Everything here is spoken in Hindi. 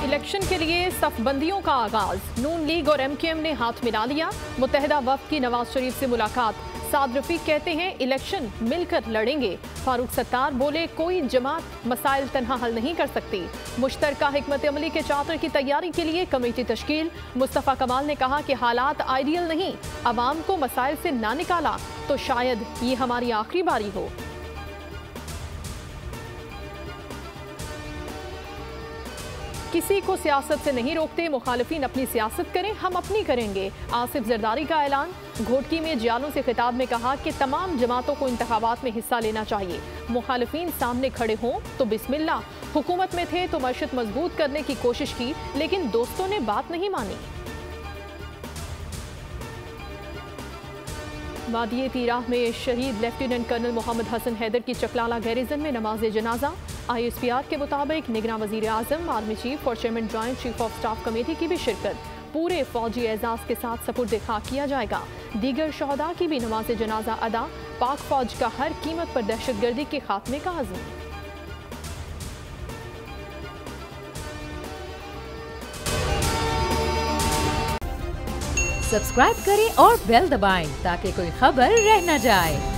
इलेक्शन के लिए सफबंदियों का आगाज। नून लीग और एमकेएम ने हाथ मिला लिया। मुत्तहिदा वफ्द की नवाज शरीफ से मुलाकात। साद रफीक कहते हैं इलेक्शन मिलकर लड़ेंगे। फारूक सत्तार बोले कोई जमात मसाइल तन्हा हल नहीं कर सकती। मुश्तरका हिकमत अमली के चार्टर की तैयारी के लिए कमेटी तश्कील। मुस्तफ़ा कमाल ने कहा कि हालात आइडियल नहीं, अवाम को मसाइल से ना निकाला तो शायद ये हमारी आखिरी बारी हो। किसी को सियासत से नहीं रोकते, मुखालिफिन अपनी सियासत करें, हम अपनी करेंगे। आसिफ जरदारी का ऐलान। घोटकी में जियालों से खिताब में कहा कि तमाम जमातों को इंतखाबात में हिस्सा लेना चाहिए। मुखालिफिन सामने खड़े हों तो बिस्मिल्लाह। हुकूमत में थे तो मशहद मजबूत करने की कोशिश की, लेकिन दोस्तों ने बात नहीं मानी। वादिये तीराह में शहीद लेफ्टिनेंट कर्नल मोहम्मद हसन हैदर की चकलाला गैरिजन में नमाज जनाजा। ISPR के मुताबिक निगरान वजीर आजम, आर्मी चीफ और chairman joint chief of staff committee की भी शिरकत। पूरे फौजी एजाज के साथ सपुर्द खाक किया जाएगा। दीगर शहदा की भी नमाज जनाजा अदा। पाक फौज का हर कीमत पर दहशतगर्दी के खात्मे का अज़्म। सब्सक्राइब करें और बेल दबाएं ताकि कोई खबर रह न जाए।